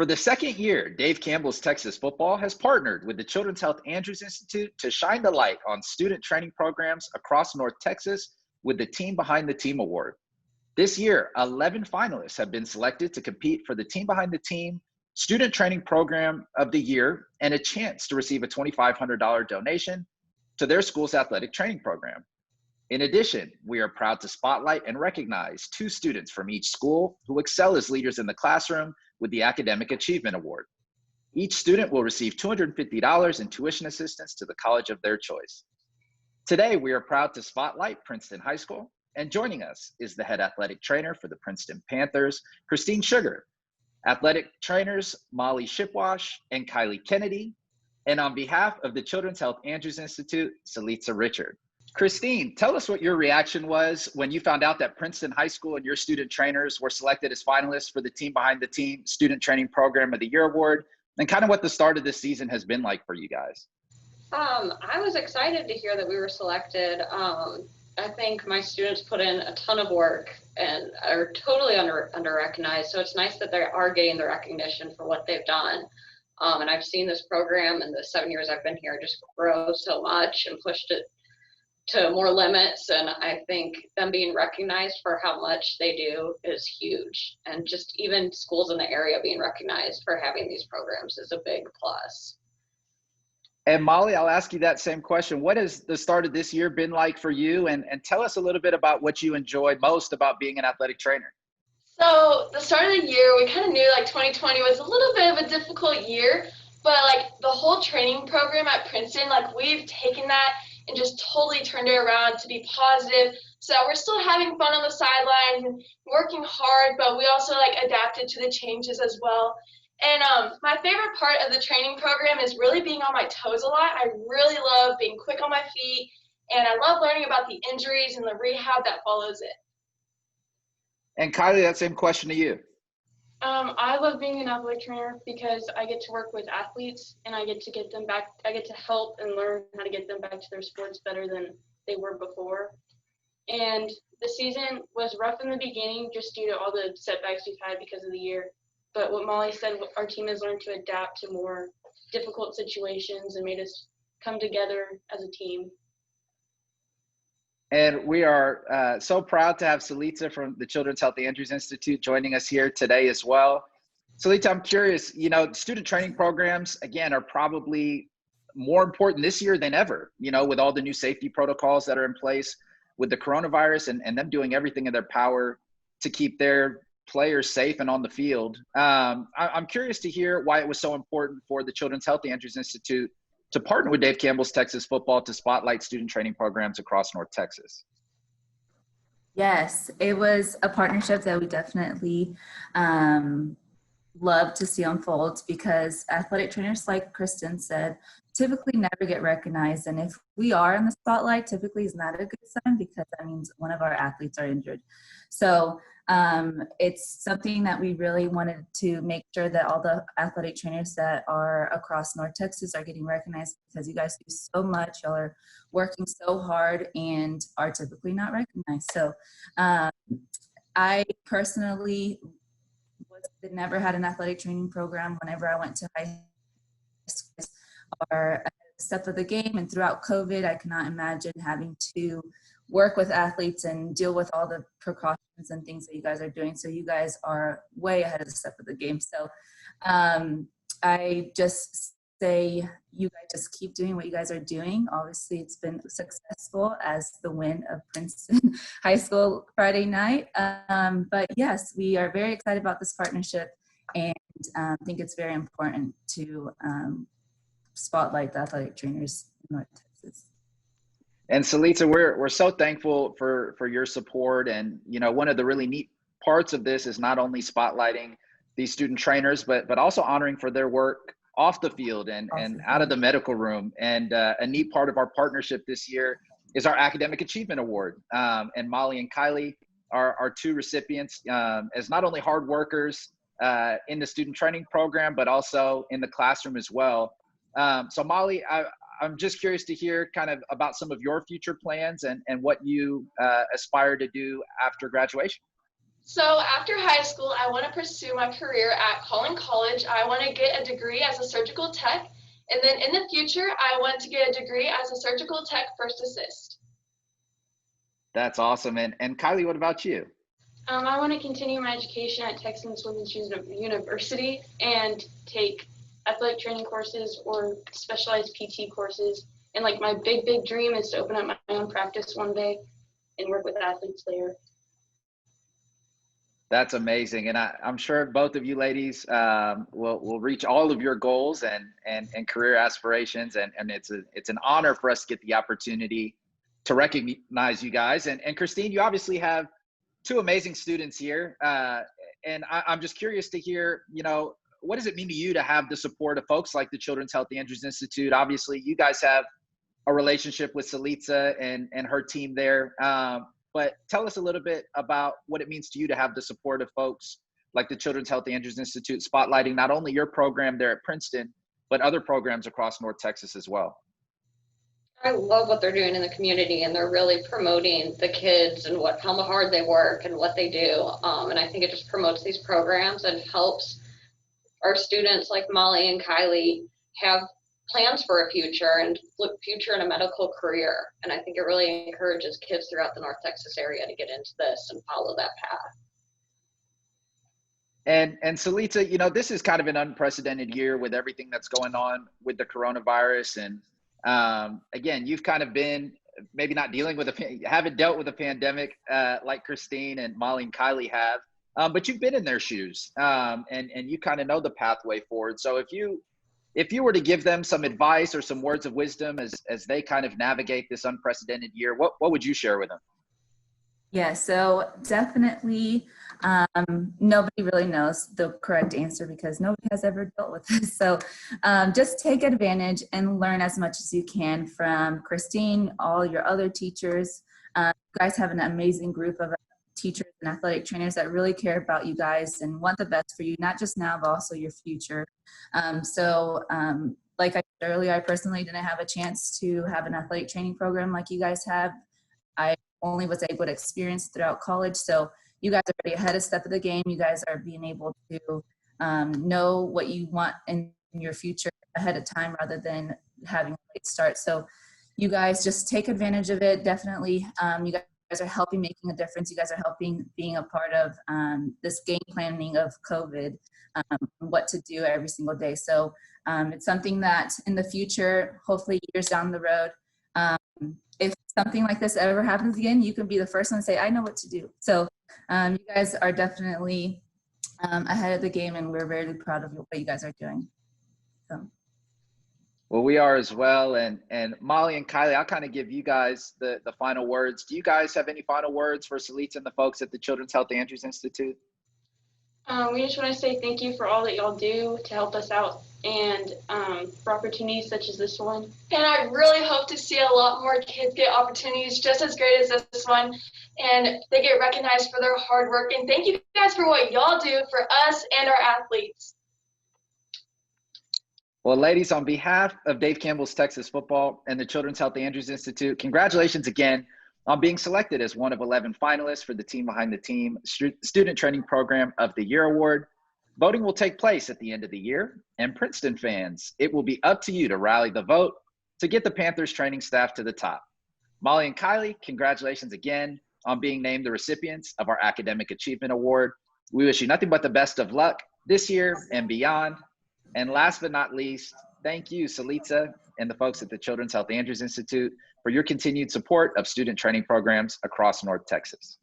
For the second year, Dave Campbell's Texas Football has partnered with the Children's Health Andrews Institute to shine the light on student training programs across North Texas with the Team Behind the Team Award. This year, 11 finalists have been selected to compete for the Team Behind the Team Student Training Program of the Year and a chance to receive a $2,500 donation to their school's athletic training program. In addition, we are proud to spotlight and recognize 2 students from each school who excel as leaders in the classroom with the Academic Achievement Award. Each student will receive $250 in tuition assistance to the college of their choice. Today, we are proud to spotlight Princeton High School, and joining us is the head athletic trainer for the Princeton Panthers, Christine Sugar, athletic trainers Molly Shipwash and Kylie Kennedy, and on behalf of the Children's Health Andrews Institute, Salitza Richard. Christine, tell us what your reaction was when you found out that Princeton High School and your student trainers were selected as finalists for the Team Behind the Team Student Training Program of the Year Award, and kind of what the start of this season has been like for you guys. I was excited to hear that we were selected. I think my students put in a ton of work and are totally under-recognized, so it's nice that they are getting the recognition for what they've done. And I've seen this program in the 7 years I've been here just grow so much and pushed it to more limits, and I think them being recognized for how much they do is huge, and just even schools in the area being recognized for having these programs is a big plus. And Molly, I'll ask you that same question. What has the start of this year been like for you, and tell us a little bit about what you enjoy most about being an athletic trainer? So the start of the year, we kind of knew like 2020 was a little bit of a difficult year, but like the whole training program at Princeton, like we've taken that and just totally turned it around to be positive. So we're still having fun on the sidelines and working hard, but we also like adapted to the changes as well. And my favorite part of the training program is really being on my toes a lot. I really love being quick on my feet, and I love learning about the injuries and the rehab that follows it. And Kylie, that same question to you. I love being an athletic trainer because I get to work with athletes and I get to get them back. I get to help and learn how to get them back to their sports better than they were before. And the season was rough in the beginning just due to all the setbacks we've had because of the year. But what Molly said, our team has learned to adapt to more difficult situations and made us come together as a team. And we are so proud to have Salitza from the Children's Health Andrews Institute joining us here today as well. Salitza, I'm curious, student training programs, again, are probably more important this year than ever, with all the new safety protocols that are in place with the coronavirus and them doing everything in their power to keep their players safe and on the field. I'm curious to hear why it was so important for the Children's Health Andrews Institute to partner with Dave Campbell's Texas Football to spotlight student training programs across North Texas. Yes, it was a partnership that we definitely love to see unfold because athletic trainers, like Kristen said, typically never get recognized. And if we are in the spotlight, typically is not a good sign because that means one of our athletes are injured. So it's something that we really wanted to make sure that all the athletic trainers that are across North Texas are getting recognized because you guys do so much. Y'all are working so hard and are typically not recognized. So I personally never had an athletic training program whenever I went to high school or a step of the game, and throughout COVID, I cannot imagine having to work with athletes and deal with all the precautions and things that you guys are doing. So you guys are way ahead of the step of the game. So I just say you guys just keep doing what you guys are doing. Obviously, it's been successful as the win of Princeton High School Friday night. But yes, we are very excited about this partnership and think it's very important to spotlight the athletic trainers in North Texas. And Salitza, we're so thankful for your support. And, one of the really neat parts of this is not only spotlighting these student trainers, but also honoring for their work off the field and out of the medical room. And a neat part of our partnership this year is our Academic Achievement Award. And Molly and Kylie are 2 recipients as not only hard workers in the student training program, but also in the classroom as well. So Molly, I'm just curious to hear kind of about some of your future plans and what you aspire to do after graduation. So after high school, I want to pursue my career at Collin College. I want to get a degree as a surgical tech. And then in the future, I want to get a degree as a surgical tech first assist. That's awesome. And Kylie, what about you? I want to continue my education at Texas Women's University and take athletic training courses or specialized PT courses. And like my big dream is to open up my own practice one day and work with athletes there. That's amazing. And I'm sure both of you ladies will reach all of your goals and career aspirations. And it's an honor for us to get the opportunity to recognize you guys. And Christine, you obviously have two amazing students here. And I'm just curious to hear, what does it mean to you to have the support of folks like the Children's Health Andrews Institute? Obviously, you guys have a relationship with Salitza and her team there. But tell us a little bit about what it means to you to have the support of folks like the Children's Health Andrews Institute, spotlighting not only your program there at Princeton, but other programs across North Texas as well. I love what they're doing in the community, and they're really promoting the kids and how hard they work and what they do. And I think it just promotes these programs and helps our students like Molly and Kylie have plans for a future and look future in a medical career. And I think it really encourages kids throughout the North Texas area to get into this and follow that path. And Salitza, this is kind of an unprecedented year with everything that's going on with the coronavirus. And again, you've kind of been maybe not dealing with haven't dealt with a pandemic like Christine and Molly and Kylie have, but you've been in their shoes and you kind of know the pathway forward. So if you were to give them some advice or some words of wisdom as they kind of navigate this unprecedented year, what would you share with them? Yeah, so definitely nobody really knows the correct answer because nobody has ever dealt with this. So just take advantage and learn as much as you can from Christine, all your other teachers. You guys have an amazing group of teachers and athletic trainers that really care about you guys and want the best for you, not just now, but also your future. Like I said earlier, I personally didn't have a chance to have an athletic training program like you guys have. I only was able to experience throughout college. So you guys are already ahead of step of the game. You guys are being able to know what you want in your future ahead of time rather than having a late start. So you guys just take advantage of it. Definitely. You guys are helping making a difference. You guys are helping being a part of this game planning of COVID, what to do every single day. So it's something that in the future, hopefully years down the road, if something like this ever happens again, you can be the first one to say, I know what to do. So you guys are definitely ahead of the game, and we're very proud of what you guys are doing. So. Well, we are as well. And Molly and Kylie, I'll kind of give you guys the final words. Do you guys have any final words for Salitza and the folks at the Children's Health Andrews Institute? We just want to say thank you for all that y'all do to help us out and for opportunities such as this one. And I really hope to see a lot more kids get opportunities just as great as this one, and they get recognized for their hard work. And thank you guys for what y'all do for us and our athletes. Well, ladies, on behalf of Dave Campbell's Texas Football and the Children's Health Andrews Institute, congratulations again on being selected as one of 11 finalists for the Team Behind the Team Student Training Program of the Year Award. Voting will take place at the end of the year, and Princeton fans, it will be up to you to rally the vote to get the Panthers training staff to the top. Molly and Kylie, congratulations again on being named the recipients of our Academic Achievement Award. We wish you nothing but the best of luck this year and beyond. And last but not least, thank you, Salitza and the folks at the Children's Health Andrews Institute for your continued support of student training programs across North Texas.